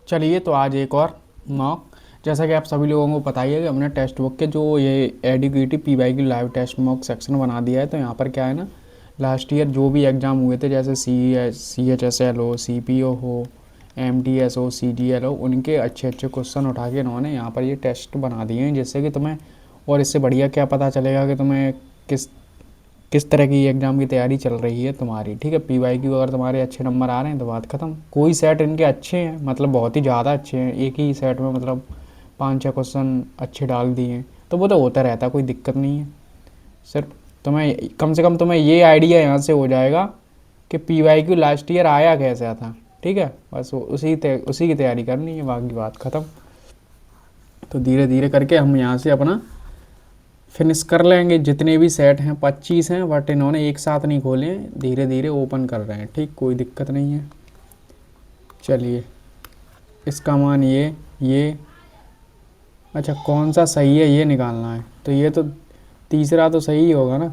चलिए तो आज एक और मॉक। जैसा कि आप सभी लोगों को पता ही है कि हमने टेक्स्ट बुक के जो ये एडुकेटिव पीवाई की लाइव टेस्ट मॉक सेक्शन बना दिया है। तो यहाँ पर क्या है ना, लास्ट ईयर जो भी एग्ज़ाम हुए थे जैसे CHSL हो, CPO हो, MTS हो, CGL हो, उनके अच्छे अच्छे क्वेश्चन उठा के इन्होंने यहाँ पर ये टेस्ट बना दिए हैं, जिससे कि तुम्हें और इससे बढ़िया क्या पता चलेगा कि तुम्हें किस किस तरह की एग्ज़ाम की तैयारी चल रही है तुम्हारी। ठीक है, PYQ अगर तुम्हारे अच्छे नंबर आ रहे हैं तो बात ख़त्म। कोई सेट इनके अच्छे हैं, मतलब बहुत ही ज़्यादा अच्छे हैं, एक ही सेट में मतलब 5-6 क्वेश्चन अच्छे डाल दिए हैं, तो वो तो होता रहता है, कोई दिक्कत नहीं है। सिर्फ तुम्हें कम से कम तुम्हें ये आइडिया यहाँ से हो जाएगा कि PYQ लास्ट ईयर आया कैसा था। ठीक है, बस उसी की तैयारी करनी है, बाकी बात ख़त्म। तो धीरे धीरे करके हम यहाँ से अपना फिनिश कर लेंगे। जितने भी सेट हैं 25 हैं, बट इन्होंने एक साथ नहीं खोले हैं, धीरे धीरे ओपन कर रहे हैं। ठीक, कोई दिक्कत नहीं है। चलिए, इसका मान ये अच्छा कौन सा सही है ये निकालना है। तो ये तो तीसरा तो सही ही होगा ना।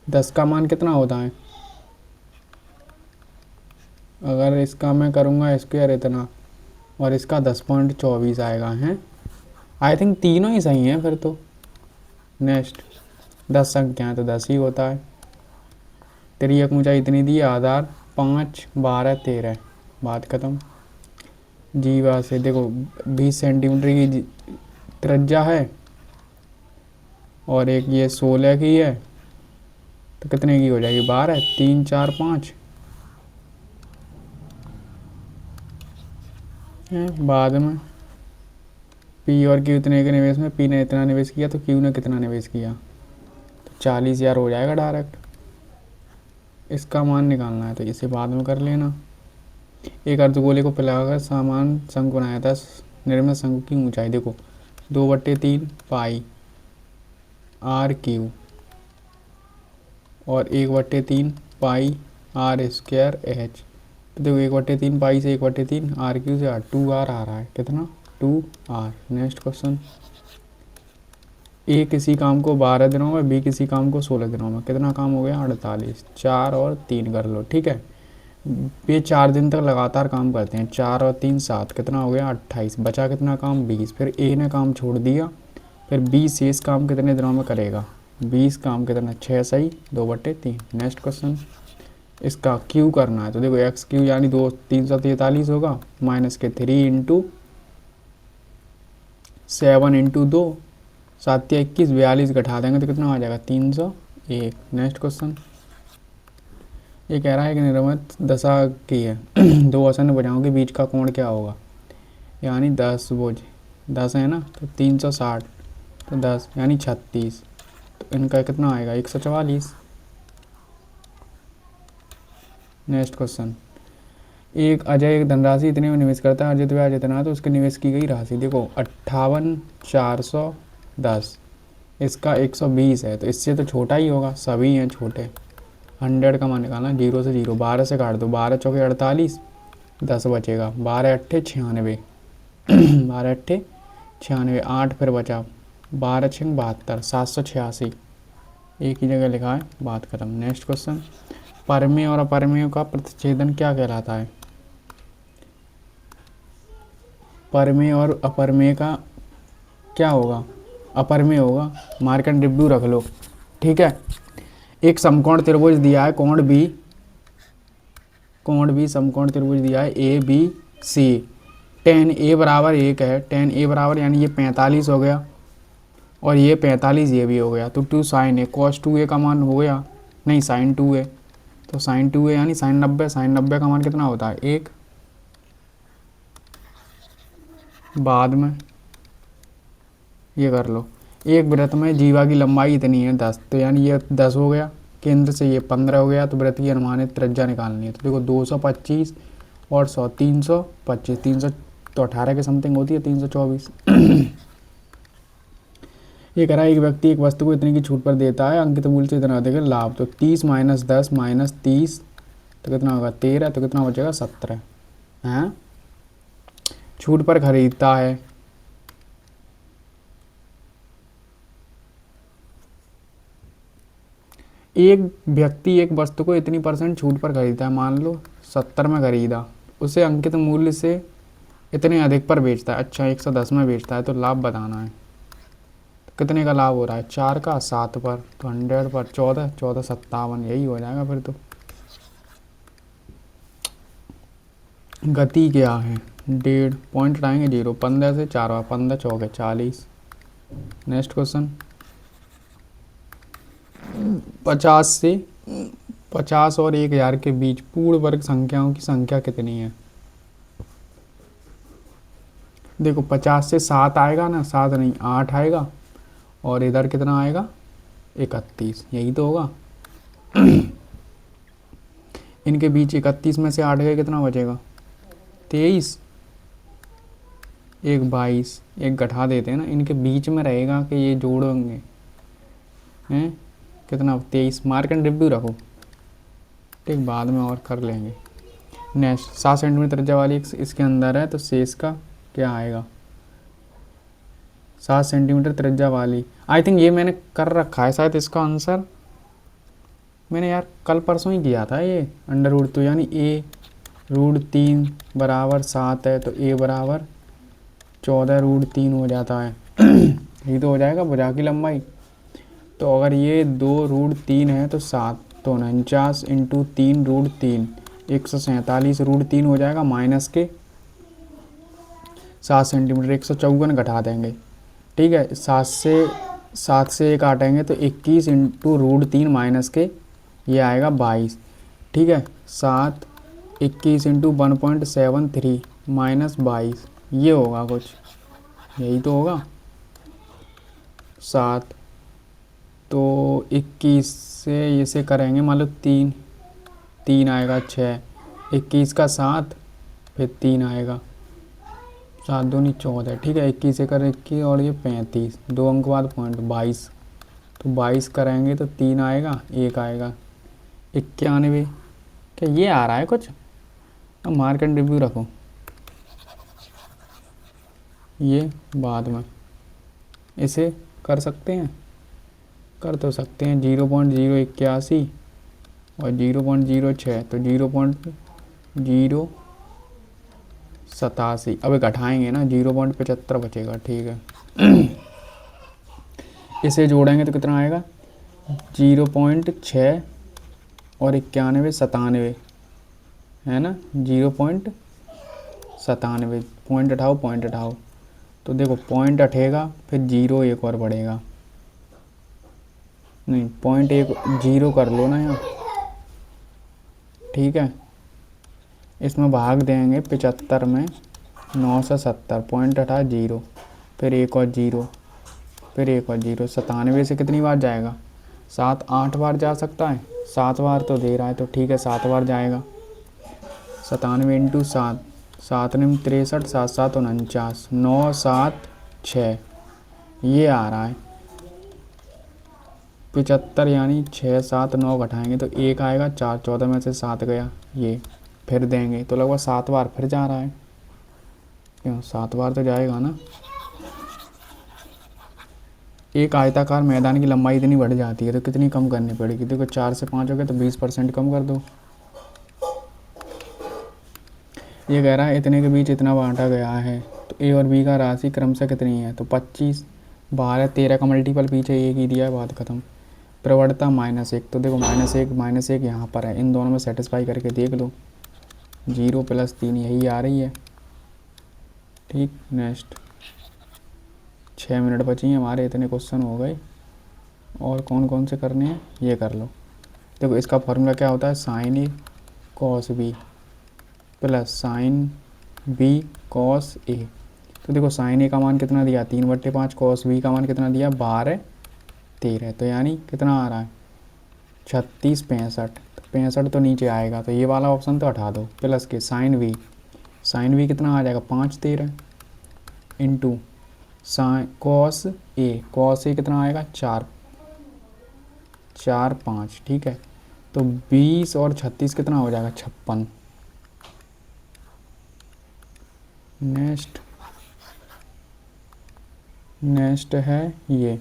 10 का मान कितना होता है, अगर इसका मैं करूँगा स्क्वायर इतना और इसका 10.24 आएगा है। आई थिंक तीनों ही सही हैं फिर तो। नेक्स्ट, 10 संख्या है तो 10 ही होता है। तिर्यक ऊंचाई इतनी दी, आधार 5, 12, 13, बात ख़त्म। जीवा से देखो 20 सेंटीमीटर की त्रिज्या है और एक ये 16 की है, तो कितने की हो जाएगी, 12, 3, 4, 5 है। बाद में पी और क्यू इतने के निवेश में, पी ने इतना निवेश किया तो क्यू ने कितना निवेश किया, तो 40,000 हो जाएगा डायरेक्ट। इसका मान निकालना है तो इसे बाद में कर लेना। एक अर्धगोले को फैलाकर समान शंकु बनाया था। निर्मित शंकु की ऊंचाई देखो 2/3 पाई RQ और 1/3 पाई R²H। तो देखो 1/3 पाई से 1/3 RQ से 2R आ रहा है, कितना 2R। नेक्स्ट क्वेश्चन, ए किसी काम को 12 दिनों में, बी किसी काम को 16 दिनों में, कितना काम हो गया 48। 4 और 3 कर लो। ठीक है, ये 4 दिन तक लगातार काम करते हैं, 4 और 3 7, कितना हो गया 28। बचा कितना काम 20। फिर ए ने काम छोड़ दिया, फिर बी शेष काम कितने दिनों में करेगा, 20 काम कितना 6 सही 2/3। नेक्स्ट क्वेश्चन, इसका क्यू करना है तो देखो XQ यानी 343 होगा, माइनस के 3 इंटू 7 इंटू 2, 7 या 21, 42 घटा देंगे तो कितना आ जाएगा 301। नेक्स्ट क्वेश्चन, ये कह रहा है कि निर्मित दशा की है दो आसन भुजाओं के बीच का कोण क्या होगा, यानी 10 भुज 10 है ना, तो 360, तो 10 यानी 36, तो इनका कितना आएगा 144। नेक्स्ट क्वेश्चन, एक अजय एक धनराशि इतने में निवेश करता है, अजित ब्याज इतना, तो उसके निवेश की गई राशि देखो 58,410, इसका 120 है, तो इससे तो छोटा ही होगा, सभी हैं छोटे। 100 का मान निकालना, 0 से 0, 12 से काट दो, 12 चौके 48, 10 बचेगा, 12 अट्ठे 96 12 अट्ठे 96, 8 फिर बचा, 12 छिंग 72, 786, एक ही जगह लिखा है, बात खत्म। नेक्स्ट क्वेश्चन, परमेय और अपरमेय का प्रतिच्छेदन क्या कहलाता है, परमेय और अपरमेय का क्या होगा, अपरमेय होगा, मार्कन डिब्बू रख लो। ठीक है, एक समकोण त्रिभुज दिया है, कोण भी समकोण त्रिभुज दिया है ABC, tan A बराबर 1 है, tan A बराबर यानी ये 45 हो गया और ये 45 ये भी हो गया, तो 2 sin A, cos 2A का मान हो गया, नहीं sin 2A, तो sin 2A यानी sin 90, sin 90 का मान कितना होता है 1। बाद में ये कर लो, एक वृत्त में जीवा की लंबाई इतनी है 10, तो यानी ये 10 हो गया, केंद्र से ये 15 हो गया, तो वृत्त की अनुमानित त्रिज्या निकालनी है। तो देखो 225 और 100, 325, 300 तो 18 के समथिंग होती है, 324 ये कह रहा है एक व्यक्ति एक वस्तु को इतने की छूट पर देता है, अंकित मूल्य से इतना देगा लाभ, तो 30 माइनस 10 माइनस 30 तो कितना होगा 13, तो कितना बचेगा 17 हैं। छूट पर खरीदता है, एक व्यक्ति एक वस्तु को इतनी % छूट पर खरीदता है, मान लो 70 में खरीदा, उसे अंकित मूल्य से इतने अधिक पर बेचता है, अच्छा 110 में बेचता है, तो लाभ बताना है। तो कितने का लाभ हो रहा है, 4 का, 7 पर, तो 100 पर 14, 1457 यही हो जाएगा फिर तो। गति क्या है, 1.5 पॉइंट हटाएंगे 0, 15 से 4 बार, 15 चौके 40। नेक्स्ट क्वेश्चन, 50 और 1000 के बीच पूर्ण वर्ग संख्याओं की संख्या कितनी है। देखो 50 से 7 आएगा ना, 7 नहीं 8 आएगा, और इधर कितना आएगा 31, यही तो होगा। इनके बीच 31 में से 8 गए, कितना बचेगा 23, एक 22, एक घटा देते हैं ना, इनके बीच में रहेगा कि ये जोड़ेंगे हैं, कितना 23, मार्क एंड रिव्यू रखो, ठीक, बाद में और कर लेंगे। नेक्स्ट, 7 सेंटीमीटर त्रिज्या वाली इसके अंदर है, तो शेष का क्या आएगा, 7 सेंटीमीटर त्रिज्या वाली, आई थिंक ये मैंने कर रखा है शायद इसका आंसर, मैंने यार कल परसों ही किया था ये, अंडर रूट, तो यानी a√3 बराबर 7 है, तो a बराबर 14√3 हो जाता है। यही तो हो जाएगा भुजा की लंबाई। तो अगर ये 2√3 है तो 7, तो 49 इंटू 3√3, 147√3 हो जाएगा, माइनस के 7 सेंटीमीटर, 154 घटा देंगे, ठीक है, 7 से 1 काटेंगे तो 21 इंटू √3 माइनस के ये आएगा 22, ठीक है, 7 21 इंटू 1.73 माइनस 22, ये होगा कुछ, यही तो होगा 7, तो 21 से इसे करेंगे, मान लो 3 आएगा 6, 21 का 7, फिर 3 आएगा, 7 दूनी 14, ठीक है, 21 से कर 21 और ये 35, 2 अंक बाद पॉइंट 22, तो 22 करेंगे तो 3 आएगा, 1 आएगा 91, क्या ये आ रहा है कुछ, अब मार्क एंड रिव्यू रखो, ये बाद में इसे कर सकते हैं, कर तो सकते हैं, 0.081 और 0.06, तो 0.087, अब घटाएंगे ना, 0.75 बचेगा, ठीक है। इसे जोड़ेंगे तो कितना आएगा, 0.6 और 91, है ना, 0.97, पॉइंट उठाओ, तो देखो पॉइंट हटेगा, फिर 0 एक और बढ़ेगा, नहीं पॉइंट 1 0 कर लो ना यहाँ, ठीक है, इसमें भाग देंगे 75 में, 970, पॉइंट हटा 0, फिर एक और 0, फिर एक और 0, 97 से कितनी बार जाएगा, 7-8 बार जा सकता है, 7 बार तो दे रहा है, तो ठीक है 7 बार जाएगा, 97 इंटू 7, 7 9 63, 7 7 49, 9 7 6, ये आ रहा है 75, यानी 6 7 9 घटाएंगे तो 1 आएगा, 4 14 में से 7 गया, ये फिर देंगे, तो लगभग 7 बार फिर जा रहा है, क्यों 7 बार तो जाएगा ना। एक आयताकार मैदान की लंबाई इतनी बढ़ जाती है तो कितनी कम करनी पड़ेगी, देखो 4 से 5 हो गया तो 20% कम कर दो। ये कह रहा है इतने के बीच इतना बांटा गया है, तो ए और बी का राशि क्रमशः कितनी है, तो 25 12 13 का मल्टीपल पीछे एक ही दिया है, बात खत्म। प्रवणता -1, तो देखो -1 यहाँ पर है, इन दोनों में सेटिस्फाई करके देख लो, 0 + 3 यही आ रही है, ठीक। नेक्स्ट, 6 मिनट बची हैं हमारे, इतने क्वेश्चन हो गए, और कौन कौन से करने हैं ये कर लो। देखो इसका फॉर्मूला क्या होता है, sin A cos B plus sin B cos A, तो देखो sin A का मान कितना दिया 3/5, cos B का मान कितना दिया 12 13, तो यानी कितना आ रहा है 36 65, तो 65 तो नीचे आएगा, तो ये वाला ऑप्शन तो हटा दो, प्लस के sin B कितना आ जाएगा 5 13 इंटू cos A कितना आएगा 4 5, ठीक है, तो 20 और 36 कितना हो जाएगा 56। नेक्स्ट है ये,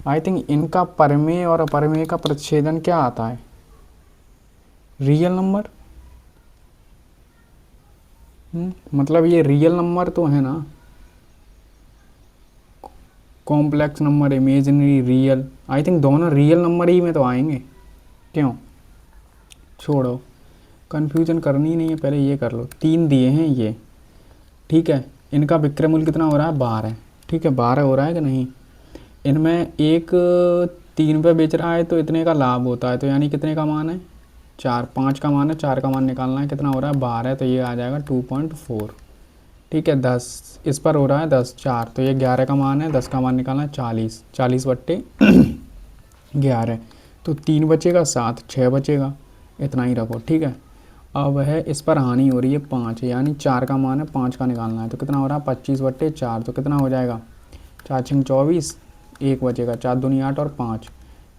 आई थिंक इनका परमेय और अपरमेय का प्रतिच्छेदन क्या आता है, रियल नंबर, मतलब ये रियल नंबर तो है ना, complex number, imaginary, real, I think दोनों रियल नंबर ही में तो आएंगे। क्यों, छोड़ो, कन्फ्यूजन करनी नहीं है, पहले ये कर लो। 3 दिए हैं ये, ठीक है, इनका विक्रय मूल्य कितना हो रहा है, 12, ठीक है, 12 हो रहा है कि नहीं। इनमें एक 3 पे बेच रहा है तो इतने का लाभ होता है, तो यानी कितने का मान है, 4, 5 का मान है, 4 का मान निकालना है, कितना हो रहा है 12, तो ये आ जाएगा 2.4, ठीक है। 10 इस पर हो रहा है 10, 4, तो ये 11 का मान है, 10 का मान निकालना है 40, 40 बट्टे 11, तो 3 बचेगा, 7, 6 बचेगा, इतना ही रखो, ठीक है। अब है इस पर हानि हो रही है 5, यानी 4 का मान है, 5 का निकालना है, तो कितना हो रहा है 25 बट्टे 4, तो कितना हो जाएगा 4 छिंग 24, 1 बचेगा, 4 दूनी 8 और 5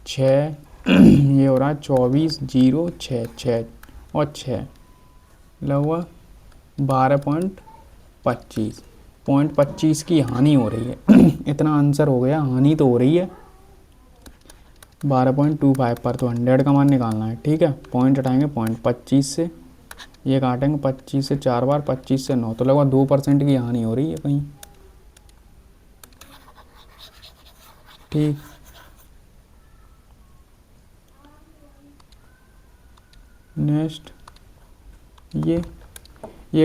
6 ये हो रहा है 24, 0, 6, 6 और 6 लगभग 12.25 की हानि हो रही है। इतना आंसर हो गया, हानि तो हो रही है 12.25 पर, तो 100 का मान निकालना है, ठीक है। पॉइंट हटाएंगे, पॉइंट 25 से ये काटेंगे, 25 से 4 बार, 25 से 9, तो लगभग 2% की हानि हो रही है कहीं, ठीक। नेक्स्ट ये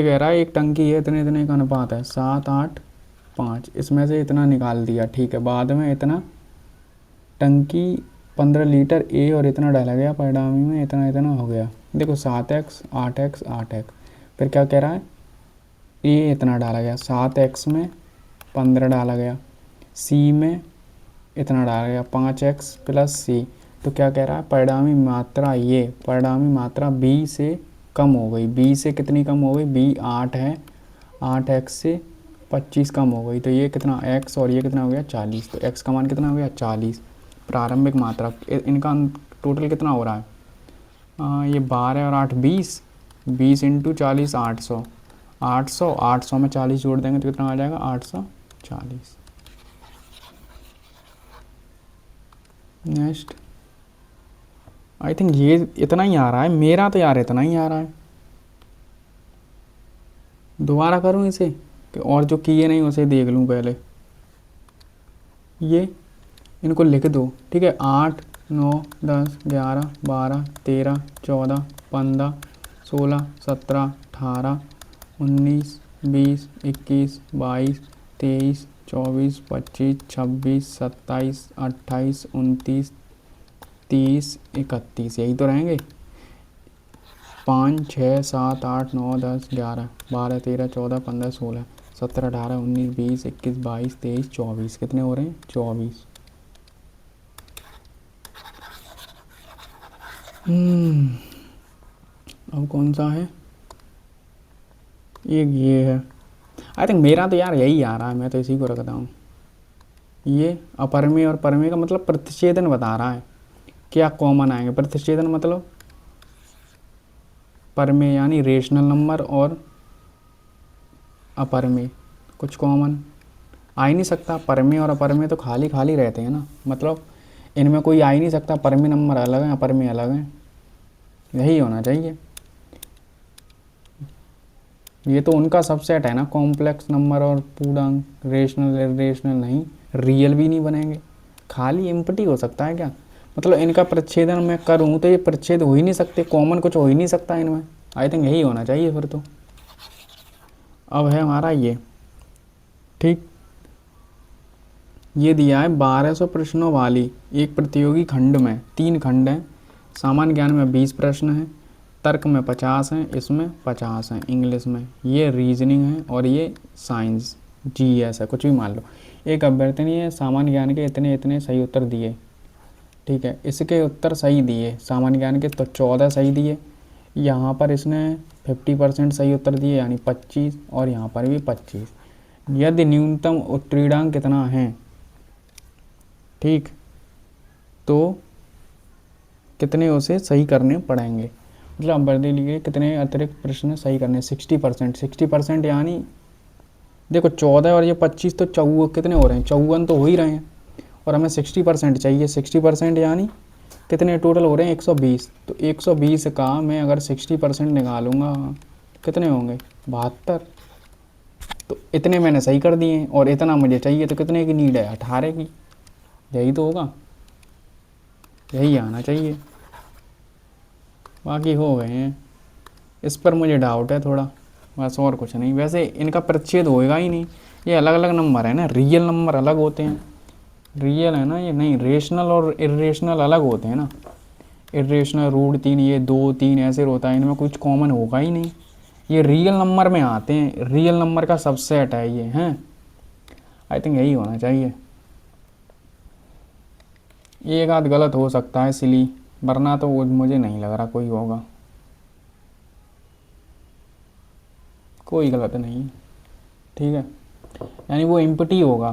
कह रहा है एक टंकी है, इतने इतने का अनुपात है 7, 8, 5, इसमें से इतना निकाल दिया, ठीक है। बाद में इतना टंकी 15 लीटर ए और इतना डाला गया, परिणामी में इतना इतना हो गया। देखो 7x, 8x, 8x, फिर क्या कह रहा है, ए इतना डाला गया, 7x में 15 डाला गया, सी में इतना डाला गया 5x प्लस सी, तो क्या कह रहा है, परिणामी मात्रा, ये परिणामी मात्रा b से कम हो गई। b से कितनी कम हो गई, b 8 है, 8x से 25 कम हो गई, तो ये कितना x और ये कितना हो गया 40, तो x का मान कितना हो गया 40। प्रारंभिक मात्रा इनका टोटल कितना हो रहा है, ये 12 और 8 20, 20 इंटू 40 800, 800 में 40 जोड़ देंगे तो कितना आ जाएगा 840। नेक्स्ट आई थिंक ये इतना ही आ रहा है मेरा, तो यार इतना ही आ रहा है, दोबारा करूँ इसे कि और जो किए नहीं उसे देख लूँ पहले। ये इनको लिख दो, ठीक है, 8, 9, 10, 11, 12, 13, 14, 15, 16, 17, 18, 19, 20, 21, 22, 23, 24, 25, 26, 27, 28, 29, 30, 31, यही तो रहेंगे। 5, 6, 7, 8, 9, 10, 11, 12, 13, 14, 15, 16, 17, 18, 19, 20, 21, 22, 23, 24, कितने हो रहे हैं 24। अब कौन सा है, ये है। आई थिंक मेरा तो यार यही आ रहा है, मैं तो इसी को रखता हूँ। ये अपरमेय और परमेय का मतलब प्रतिच्छेदन बता रहा है, क्या कॉमन आएंगे। प्रतिच्छेदन मतलब परमेय यानी रेशनल नंबर और अपरमेय कुछ कॉमन आ ही नहीं सकता। परमेय और अपरमेय तो खाली खाली रहते हैं ना, मतलब इनमें कोई आ ही नहीं सकता। परमेय नंबर अलग है, अपरमेय अलग है, यही होना चाहिए। ये तो उनका सबसेट है ना, कॉम्प्लेक्स नंबर और पूर्णांक, रेशनल इरेशनल नहीं, रियल भी नहीं बनेंगे, खाली एम्प्टी हो सकता है क्या। मतलब इनका प्रच्छेदन मैं करूँ तो ये प्रच्छेद हो ही नहीं सकते, कॉमन कुछ हो ही नहीं सकता इनमें। आई थिंक यही होना चाहिए फिर तो। अब है हमारा ये, ठीक, ये दिया है 1200 प्रश्नों वाली एक प्रतियोगी खंड में, 3 खंड हैं। सामान्य ज्ञान में 20 प्रश्न हैं, तर्क में 50 हैं, इसमें 50 हैं, इंग्लिश में। ये रीजनिंग है और ये साइंस जीएस है, कुछ भी मान लो। एक अभ्यर्थी ने सामान्य ज्ञान के इतने इतने सही उत्तर दिए, ठीक है, इसके उत्तर सही दिए सामान्य ज्ञान के तो 14 सही दिए, यहाँ पर इसने 50% सही उत्तर दिए यानी 25, और यहाँ पर भी 25। यदि न्यूनतम उत्तीर्णांक कितना है, ठीक, तो कितने उसे सही करने पड़ेंगे। मतलब अभ्यर्थी लिए कितने अतिरिक्त प्रश्न सही करने, 60%। 60% यानी देखो 14 और ये 25 तो कितने हो रहे हैं, 54 तो हो ही रहे हैं, और हमें 60% चाहिए। 60% यानी कितने टोटल हो रहे हैं 120, तो 120 का मैं अगर 60% निकालूंगा कितने होंगे 72। तो इतने मैंने सही कर दिए हैं और इतना मुझे चाहिए, तो कितने की नीड है 18 की। यही तो होगा, यही आना चाहिए। बाकी हो गए हैं, इस पर मुझे डाउट है थोड़ा, बस और कुछ नहीं। वैसे इनका प्रतिच्छेद होएगा ही नहीं, ये अलग अलग नंबर है ना, रियल नंबर अलग होते हैं, रियल है ना ये, नहीं रेशनल और इरेशनल अलग होते हैं ना। इरेशनल √3, ये 2 3 ऐसे होता है, इनमें कुछ कॉमन होगा ही नहीं। ये रियल नंबर में आते हैं, रियल नंबर का सबसेट है ये हैं। आई थिंक यही होना चाहिए। एक आध गलत हो सकता है इसलिए, वरना तो वो मुझे नहीं लग रहा कोई होगा, कोई गलत नहीं। ठीक है, यानी वो इम्पटी होगा,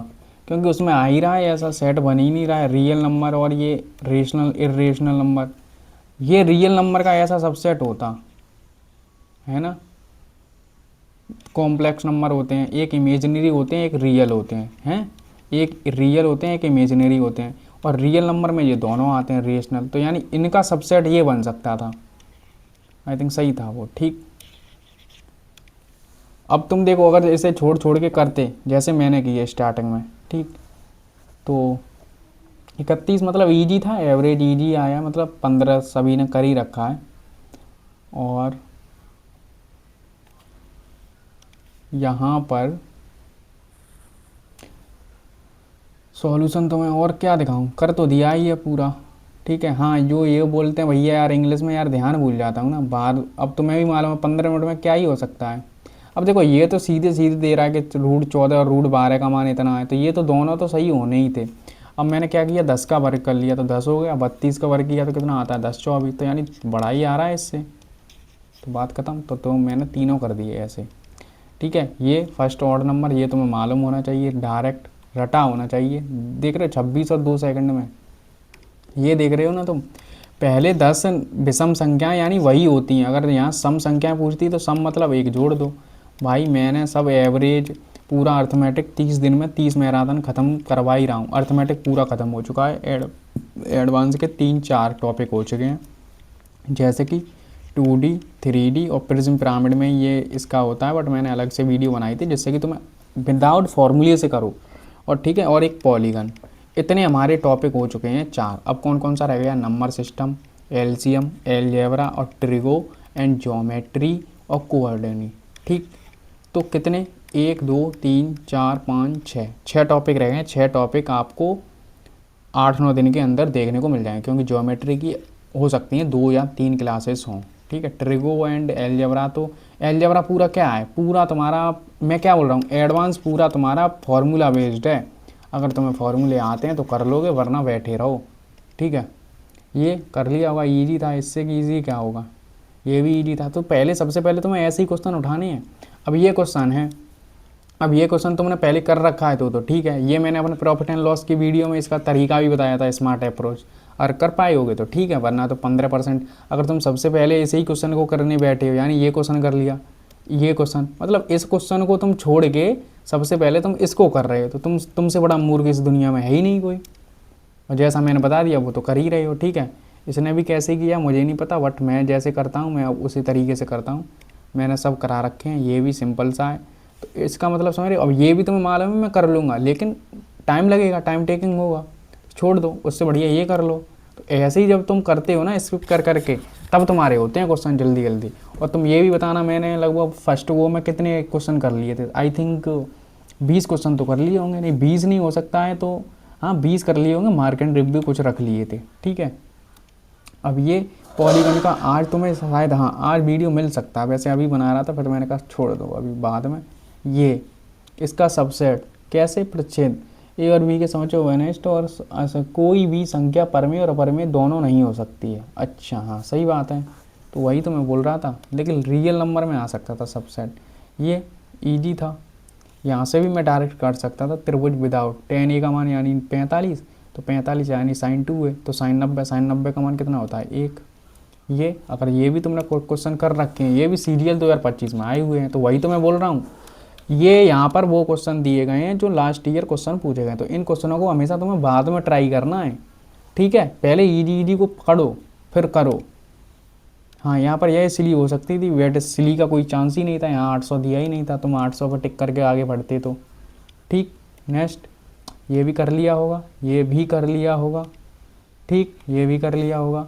क्योंकि उसमें आ ही रहा है, ऐसा सेट बन ही नहीं रहा है रियल नंबर और ये रेशनल इरेशनल नंबर। ये रियल नंबर का ऐसा सबसेट होता है ना। कॉम्प्लेक्स नंबर होते हैं, एक इमेजिनरी होते हैं, एक रियल होते हैं एक रियल होते हैं, एक इमेजिनरी होते हैं, और रियल नंबर में ये दोनों आते हैं रेशनल, तो यानी इनका सबसेट ये बन सकता था। आई थिंक सही था वो, ठीक। अब तुम देखो, अगर इसे छोड़ छोड़ के करते जैसे मैंने किया स्टार्टिंग में, ठीक, तो 31 मतलब इजी था, एवरेज इजी आया, मतलब 15 सभी ने कर ही रखा है। और यहाँ पर सॉल्यूशन तो मैं और क्या दिखाऊं, कर तो दिया ही है पूरा। ठीक है, हाँ जो ये बोलते हैं भैया यार इंग्लिश में यार ध्यान भूल जाता हूँ ना बाहर, अब तो मैं भी मालूम है 15 मिनट में क्या ही हो सकता है। अब देखो ये तो सीधे सीधे दे रहा है कि √14 और √12 का मान इतना है, तो ये तो दोनों तो सही होने ही थे। अब मैंने क्या किया, 10 का वर्ग कर लिया तो 10 हो गया, 32 का वर्ग किया तो कितना आता है 10 24, तो यानी बड़ा ही आ रहा है इससे, तो बात खत्म। तो मैंने तीनों कर दिए ऐसे। ठीक है, ये फर्स्ट ऑर्डर नंबर, ये तुम्हें मालूम होना चाहिए, डायरेक्ट रटा होना चाहिए। देख रहे हो 26 और 2 सेकंड में, ये देख रहे हो ना तुम। पहले 10 विषम संख्याएं यानी वही होती हैं, अगर यहाँ सम संख्याएं पूछती तो सम मतलब एक जोड़ दो। भाई मैंने सब एवरेज पूरा अर्थमेटिक 30 दिन में 30 मैराथन ख़त्म करवा ही रहा हूँ, अर्थमेटिक पूरा ख़त्म हो चुका है, एडवांस के 3-4 टॉपिक हो चुके हैं, जैसे कि 2D 3D और प्रिज्म पिरामिड में ये इसका होता है, बट मैंने अलग से वीडियो बनाई थी जिससे कि तुम्हें विदाउट फॉर्मूले से करो। और ठीक है, और एक पॉलीगन। इतने हमारे टॉपिक हो चुके हैं 4। अब कौन कौन सा रह गया, नंबर सिस्टम, एलसीएम, अलजेब्रा और ट्रिगो एंड ज्योमेट्री और कोऑर्डिनेट। ठीक, तो कितने 1 2 3 4 5 6 टॉपिक रह गए हैं। 6 टॉपिक आपको 8-9 दिन के अंदर देखने को मिल जाएंगे, क्योंकि ज्योमेट्री की हो सकती हैं 2 या 3 क्लासेस हों। ठीक है, ट्रिगो एंड अलजेब्रा, तो अलजेब्रा पूरा क्या है, पूरा तुम्हारा, मैं क्या बोल रहा हूँ, एडवांस पूरा तुम्हारा फार्मूला बेस्ड है। अगर तुम्हें फार्मूले आते हैं तो कर लोगे, वरना बैठे रहो। ठीक है, ये कर लिया होगा, इजी था, इससे कि इजी क्या होगा, ये भी इजी था। तो पहले सबसे पहले तुम्हें ऐसे ही क्वेश्चन उठाने हैं। अब ये क्वेश्चन है, अब ये क्वेश्चन तुमने पहले कर रखा है तो ठीक है, ये मैंने अपने प्रॉफिट एंड लॉस की वीडियो में इसका तरीका भी बताया था, स्मार्ट अप्रोच, और कर पाए होगे तो ठीक है, वरना तो 15%। अगर तुम सबसे पहले इसी क्वेश्चन को करने बैठे हो, यानी ये क्वेश्चन कर लिया, ये क्वेश्चन मतलब इस क्वेश्चन को तुम छोड़ के सबसे पहले तुम इसको कर रहे हो, तो तुमसे बड़ा मूर्ख इस दुनिया में है ही नहीं कोई। और जैसा मैंने बता दिया वो तो कर ही रहे हो। ठीक है, इसने भी कैसे किया मुझे नहीं पता, बट मैं जैसे करता हूँ मैं उसी तरीके से करता हूँ, मैंने सब करा रखे हैं, ये भी सिंपल सा है। तो इसका मतलब समझ रहे हो, अब ये भी तुम्हें मालूम है मैं कर लूँगा, लेकिन टाइम लगेगा, टाइम टेकिंग होगा, छोड़ दो, उससे बढ़िया ये कर लो। तो ऐसे ही जब तुम करते हो ना स्किप कर करके, तब तुम्हारे होते हैं क्वेश्चन जल्दी जल्दी। और तुम ये भी बताना, मैंने लगभग फर्स्ट वो में कितने क्वेश्चन कर लिए थे, आई थिंक 20 क्वेश्चन तो कर लिए होंगे, नहीं 20 नहीं हो सकता है तो हाँ 20 कर लिए होंगे, मार्क एंड रिव्यू कुछ रख लिए थे। ठीक है, अब ये पॉलीगन का आज तुम्हें शायद, हाँ आज वीडियो मिल सकता है, वैसे अभी बना रहा था फिर मैंने कहा छोड़ दो अभी बाद में। ये इसका सबसेट कैसे, प्रच्छेद ए और बी के समझो वेनेस्ट, और कोई भी संख्या परमेय और अपरमेय दोनों नहीं हो सकती है। अच्छा हाँ सही बात है, तो वही तो मैं बोल रहा था, लेकिन रियल नंबर में आ सकता था सबसेट, ये ईजी था। यहाँ से भी मैं डायरेक्ट कर सकता था, त्रिभुज विदाउट tan a का मान यानी 45, तो 45 यानी sin 2 है, तो sin 90 का मान कितना होता है 1। ये अगर ये भी तुमने क्वेश्चन कर रखे हैं, ये भी सीरियल 2025 में आए हुए हैं, तो वही तो मैं बोल रहा हूँ। ये यहाँ पर वो क्वेश्चन दिए गए हैं जो लास्ट ईयर क्वेश्चन पूछे गए, तो इन क्वेश्चनों को हमेशा तुम्हें बाद में ट्राई करना है। ठीक है, पहले ईजी को पढ़ो फिर करो। हाँ, यहाँ पर यह इसलिए हो सकती थी, वेट सिली का कोई चांस ही नहीं था, यहाँ 800 दिया ही नहीं था, तुम 800 पर टिक करके आगे बढ़ते तो। ठीक, नेक्स्ट ये भी कर लिया होगा, ये भी कर लिया होगा, ठीक, ये भी कर लिया होगा।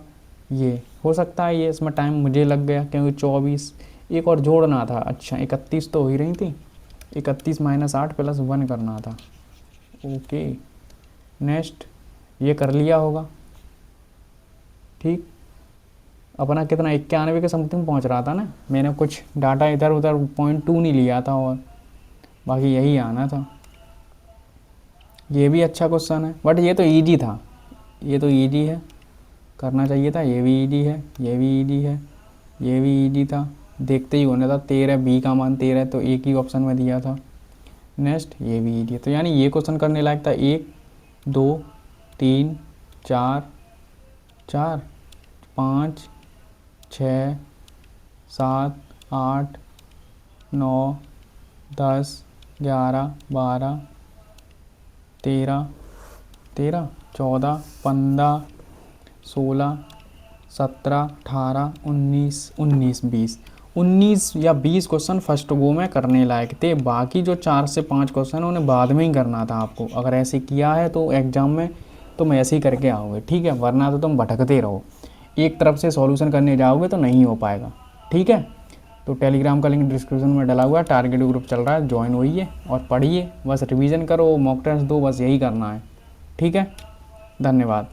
ये हो सकता है, ये इसमें टाइम मुझे लग गया क्योंकि 24 एक और जोड़ना था। अच्छा 31 तो हो ही रही थी, 31 माइनस 8 प्लस 1 करना था। ओके, नेक्स्ट ये कर लिया होगा। ठीक, अपना कितना 91 के समथिंग पहुंच रहा था ना, मैंने कुछ डाटा इधर उधर 0.2 नहीं लिया था और बाकी यही आना था। ये भी अच्छा क्वेश्चन है, बट ये तो इजी था, ये तो इजी है, करना चाहिए था। ये भी इजी है, ये भी इजी है, ये भी इजी था, देखते ही होने था। 13 बी का मान 13 तो एक ही ऑप्शन में दिया था। नेक्स्ट ये भी इजी है, तो यानी ये क्वेश्चन करने लायक था। 1 2 3 4 4 5 6 7 8 9 10 11 12 13 13 14 15 16 17 18 19 19 20 19 या 20 क्वेश्चन फर्स्ट गो में करने लायक थे। बाकी जो 4 से 5 क्वेश्चन उन्हें बाद में ही करना था आपको। अगर ऐसे किया है तो एग्ज़ाम में तुम ऐसे ही करके आओगे, ठीक है, वरना तो तुम भटकते रहो, एक तरफ से सॉल्यूशन करने जाओगे तो नहीं हो पाएगा। ठीक है, तो टेलीग्राम का लिंक डिस्क्रिप्शन में डला हुआ है, टारगेट ग्रुप चल रहा है, ज्वाइन होइए और पढ़िए, बस रिवीजन करो, मॉक टेस्ट दो, बस यही करना है। ठीक है, धन्यवाद।